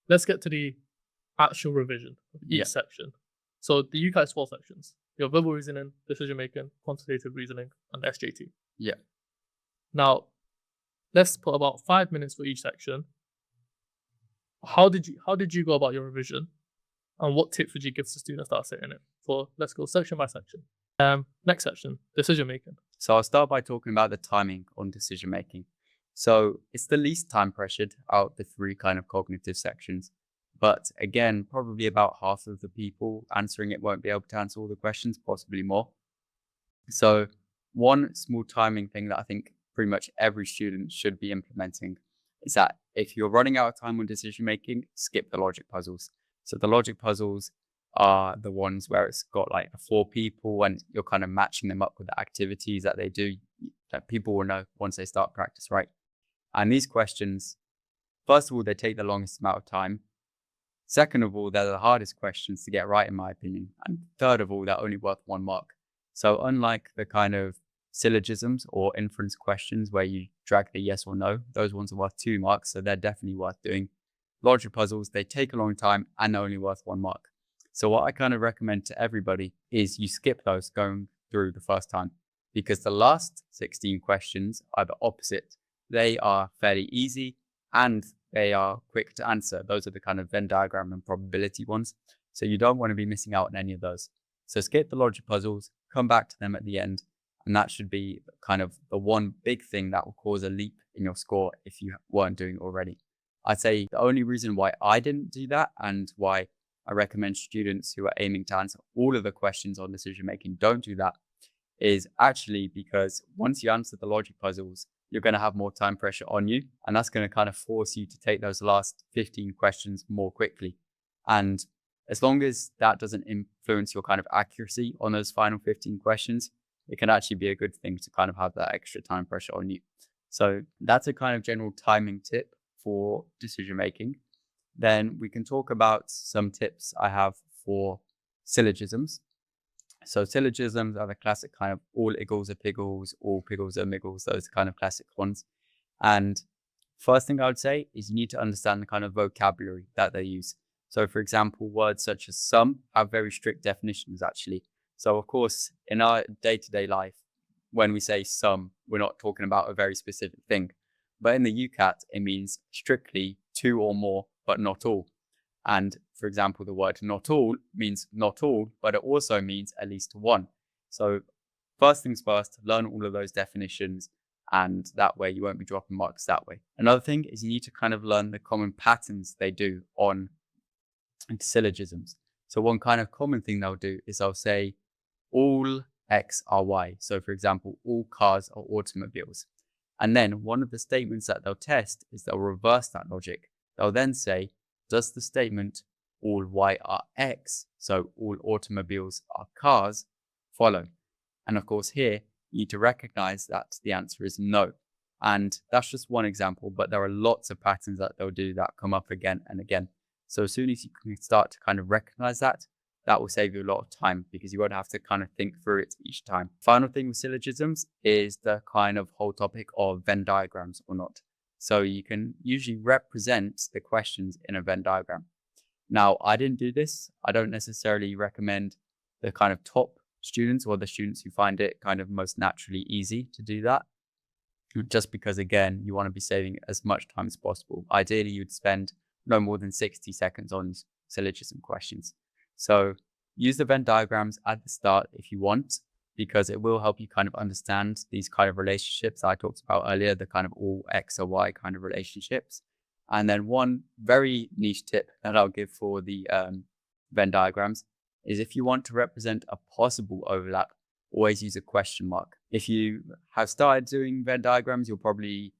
let's get to the actual revision of each Yeah. section. So the UCAT is 4 sections. Your verbal reasoning, decision making, quantitative reasoning, and SJT. Yeah. Now, let's put about 5 minutes for each section. How did you go about your revision, and what tips would you give to students that are sitting it? So let's go section by section. Next section, decision making. So I'll start by talking about the timing on decision making. So it's the least time pressured out of the 3 kind of cognitive sections. But again, probably about half of the people answering it won't be able to answer all the questions, possibly more. So one small timing thing that I think pretty much every student should be implementing is that if you're running out of time on decision making, skip the logic puzzles. So the logic puzzles are the ones where it's got like 4 people and you're kind of matching them up with the activities that they do that people will know once they start practice, right? And these questions, first of all, they take the longest amount of time. Second of all, they're the hardest questions to get right, in my opinion. And third of all, they're only worth 1 mark. So unlike the kind of syllogisms or inference questions where you drag the yes or no, those ones are worth 2 marks. So they're definitely worth doing. Logic puzzles, they take a long time and they're only worth 1 mark. So what I kind of recommend to everybody is you skip those going through the first time, because the last 16 questions are the opposite. They are fairly easy and they are quick to answer. Those are the kind of Venn diagram and probability ones. So you don't want to be missing out on any of those. So skip the logic puzzles, come back to them at the end. And that should be kind of the one big thing that will cause a leap in your score if you weren't doing it already. I'd say the only reason why I didn't do that and why I recommend students who are aiming to answer all of the questions on decision making don't do that is actually because once you answer the logic puzzles, you're going to have more time pressure on you. And that's going to kind of force you to take those last 15 questions more quickly. And as long as that doesn't influence your kind of accuracy on those final 15 questions, it can actually be a good thing to kind of have that extra time pressure on you. So that's a kind of general timing tip for decision making. Then we can talk about some tips I have for syllogisms. So syllogisms are the classic kind of all iggles are piggles, all piggles are miggles, those kind of classic ones. And first thing I would say is you need to understand the kind of vocabulary that they use. So for example, words such as some have very strict definitions actually. So of course, in our day-to-day life, when we say some, we're not talking about a very specific thing. But in the UCAT, it means strictly 2 or more, but not all. And for example, the word not all means not all, but it also means at least 1. So first things first, learn all of those definitions, and that way you won't be dropping marks that way. Another thing is you need to kind of learn the common patterns they do on syllogisms. So one kind of common thing they'll do is they'll say all X are Y. So for example, all cars are automobiles. And then one of the statements that they'll test is they'll reverse that logic. They'll then say, does the statement all Y are X, so all automobiles are cars, follow? And of course here, you need to recognize that the answer is no. And that's just one example, but there are lots of patterns that they'll do that come up again and again. So as soon as you can start to kind of recognize that, that will save you a lot of time because you won't have to kind of think through it each time. Final thing with syllogisms is the kind of whole topic of Venn diagrams or not. So you can usually represent the questions in a Venn diagram. Now, I didn't do this. I don't necessarily recommend the kind of top students or the students who find it kind of most naturally easy to do that. Just because, again, you want to be saving as much time as possible. Ideally, you'd spend no more than 60 seconds on syllogism questions. So use the Venn diagrams at the start if you want, because it will help you kind of understand these kind of relationships I talked about earlier, the kind of all X or Y kind of relationships. And then one very niche tip that I'll give for the Venn diagrams is if you want to represent a possible overlap, always use a question mark. If you have started doing Venn diagrams, you'll probably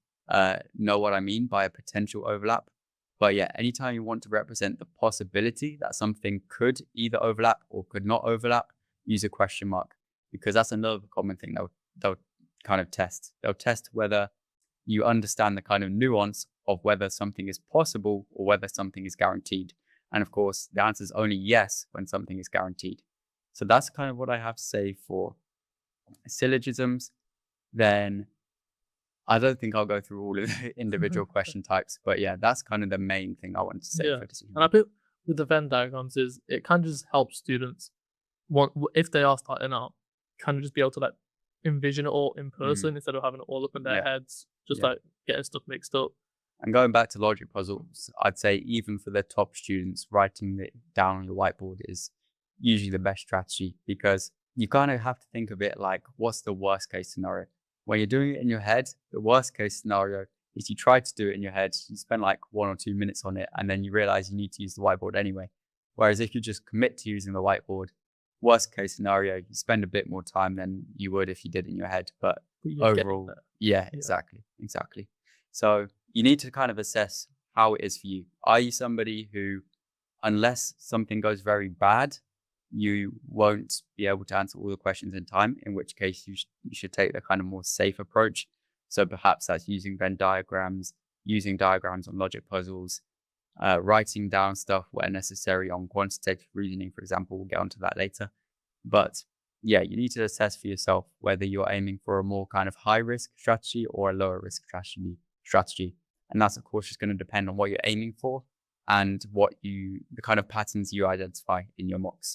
know what I mean by a potential overlap. But yeah, anytime you want to represent the possibility that something could either overlap or could not overlap, use a question mark, because that's another common thing they'll kind of test. They'll test whether you understand the kind of nuance of whether something is possible or whether something is guaranteed. And of course, the answer is only yes when something is guaranteed. So that's kind of what I have to say for syllogisms. Then I don't think I'll go through all of the individual question types, but yeah, that's kind of the main thing I wanted to say Yeah. for decision. And I think with the Venn diagrams is it kind of just helps students if they are starting out, kind of just be able to like envision it all in person instead of having it all up in their Yeah. heads, just Yeah. like getting stuff mixed up. And going back to logic puzzles, I'd say even for the top students, writing it down on your whiteboard is usually the best strategy, because you kind of have to think of it like, what's the worst case scenario? When you're doing it in your head, the worst case scenario is you try to do it in your head, you spend like 1 or 2 minutes on it, and then you realize you need to use the whiteboard anyway. Whereas if you just commit to using the whiteboard, worst case scenario, you spend a bit more time than you would if you did it in your head. But But you're getting overall, there. yeah, exactly. So you need to kind of assess how it is for you. Are you somebody who, unless something goes very bad, you won't be able to answer all the questions in time, in which case you should take the kind of more safe approach. So perhaps that's using Venn diagrams, using diagrams on logic puzzles, writing down stuff where necessary on quantitative reasoning, for example. We'll get onto that later. But yeah, you need to assess for yourself whether you're aiming for a more kind of high risk strategy or a lower risk strategy. And that's of course just going to depend on what you're aiming for and the kind of patterns you identify in your mocks.